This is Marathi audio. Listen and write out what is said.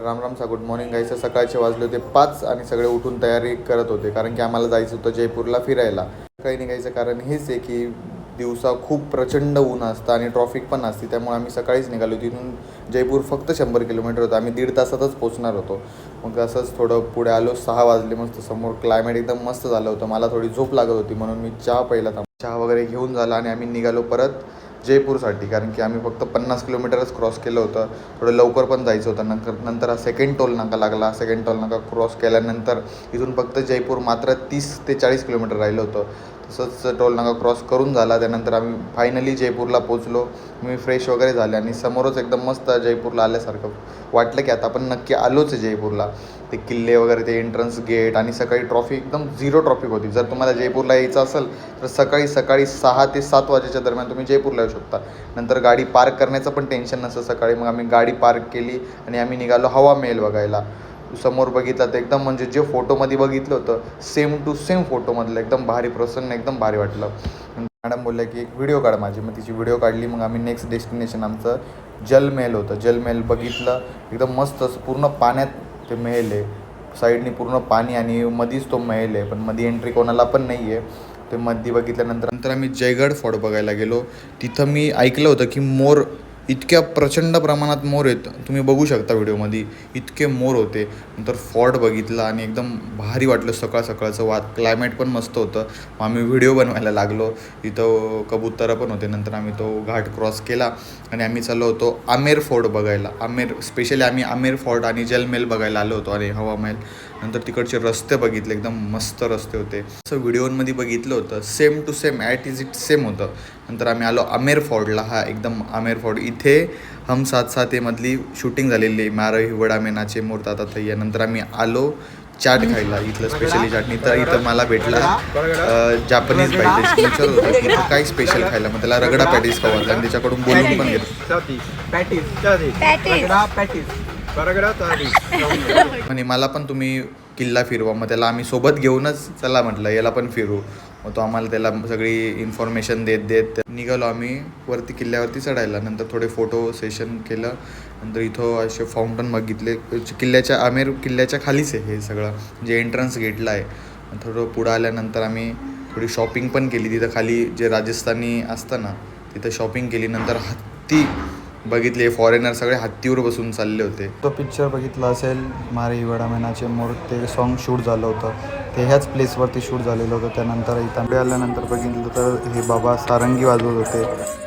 राम राम सा गुड मॉर्निंग गाईचं. सकाळचे वाजले होते 5 आणि सगळे उठून तयारी करत होते कारण की आम्हाला जायचं होतं जयपूरला फिरायला. काही निघायचं कारण हेच आहे की दिवसा खूप प्रचंड ऊन असतं आणि ट्रॉफिक पण असते, त्यामुळे आम्ही सकाळीच निघालो. तिथून जयपूर फक्त 100 किलोमीटर होतं. आम्ही 1.5 तासातच पोचणार होतो. मग असंच थोडं पुढे आलो. 6 वाजले. मस्त समोर क्लायमेट एकदम मस्त झालं होतं. मला थोडी झोप लागत होती म्हणून मी चहा पहिला चहा वगैरे घेऊन झाला आणि आम्ही निघालो परत जयपूरसाठी, कारण की आम्ही फक्त 50 किलोमीटरच क्रॉस केलं होतं. थोडं लवकर पण जायचं होतं. नंतर हा सेकंड टोल नाका लागला. सेकंड टोल नाका क्रॉस केल्यानंतर इथून फक्त जयपूर मात्र 30 ते 40 किलोमीटर राहिलं होतं. तसंच टोल नाका क्रॉस करून झाला. त्यानंतर आम्ही फायनली जयपूरला पोचलो. मी फ्रेश वगैरे झाले आणि समोरच एकदम मस्त जयपूरला आल्यासारखं वाटलं की आता आपण नक्की आलोच आहे जयपूरला. ते किल्ले वगैरे, ते एंट्रन्स गेट आणि सकाळी ट्रॉफिक एकदम झिरो ट्रॉफिक होती. जर तुम्हाला जयपूरला यायचं असेल तर सकाळी 6 ते 7 वाजेच्या दरम्यान तुम्ही जयपूरला येऊ शकता. नंतर गाडी पार्क करण्याचं पण टेन्शन नसतं सकाळी. मग आम्ही गाडी पार्क केली आणि आम्ही निघालो हवा महल बघायला. समोर बघितला तर एकदम म्हणजे जे फोटोमध्ये बघितलं होतं सेम टू सेम फोटोमधलं एकदम भारी, प्रसन्न, एकदम भारी वाटलं. मॅडम बोलल्या की एक व्हिडिओ काढ माझी. मग तिची व्हिडिओ काढली. मग आम्ही नेक्स्ट डेस्टिनेशन आमचं जलमहल होतं. जलमहल बघितलं. एकदम मस्त पूर्ण पाण्यात ते महल आहे. साईडनी पूर्ण पाणी आणि मधीच तो महल आहे, पण मध्ये एंट्री कोणाला पण नाही आहे. ते मध्ये बघितल्यानंतर आम्ही जयगड फोर्ट बघायला गेलो. तिथं मी ऐकलं होतं की मोर, इतक्या प्रचंड प्रमाणात मोर आहेत. तुम्ही बघू शकता व्हिडिओमध्ये, इतके मोर होते. नंतर फोर्ट बघितला आणि एकदम भारी वाटलं. सकाळचं क्लायमेट पण मस्त होतं. मग आम्ही व्हिडिओ बनवायला लागलो. इथं कबुतरं पण होते. नंतर आम्ही तो घाट क्रॉस केला आणि आम्ही चाललो होतो आमेर फोर्ट बघायला. स्पेशली आम्ही आमेर फोर्ट आणि जलमहल बघायला आलो होतो आणि हवा महल. नंतर तिकडचे रस्ते बघितले, एकदम मस्त रस्ते होते. असं व्हिडिओमध्ये बघितलं होतं same to same, at is it same होतं. नंतर आम्ही आलो आमेर फोर्टला. हा एकदम आमेर फोर्ट, इथे हम साथ साथ मधली शूटिंग झालेली आहे. मारो हिवडा में नाचे मोर ताता थैया. नंतर आम्ही आलो चाट खायला. इथलं स्पेशली चटणी. तर इथं मला भेटला जापनीज बाई. विचारत होतं की इथं काय स्पेशल खायला. मग त्याला रगडा पॅटीस खाऊ घातला आणि त्याच्याकडून बोलून पण घेतलं. आणि मला पण तुम्ही किल्ला फिरवा. मग त्याला आम्ही सोबत घेऊनच चला म्हटलं याला पण फिरू. मग तो आम्हाला त्याला सगळी इन्फॉर्मेशन देत निघालो आम्ही वरती किल्ल्यावरती चढायला. नंतर थोडे फोटो सेशन केलं. नंतर इथं असे फाउंटन बघितले. आमेर किल्ल्याच्या खालीच आहे हे सगळं, जे एंट्रन्स गेटला आहे. थोडं पुढं आल्यानंतर आम्ही थोडी शॉपिंग पण केली. तिथं खाली जे राजस्थानी असतं ना, तिथं शॉपिंग केली. नंतर हत्ती बघितले. फॉरेनर सगळे हत्तीवर बसून चालले होते. तो पिक्चर बघितला असेल, मारे हिवडा में नाचे मोर, ते सॉन्ग शूट झालं होतं. ते ह्याच प्लेसवरती शूट झालेलं होतं. त्यानंतर इथं आल्यानंतर बघितलं तर हे बाबा सारंगी वाजवत होते.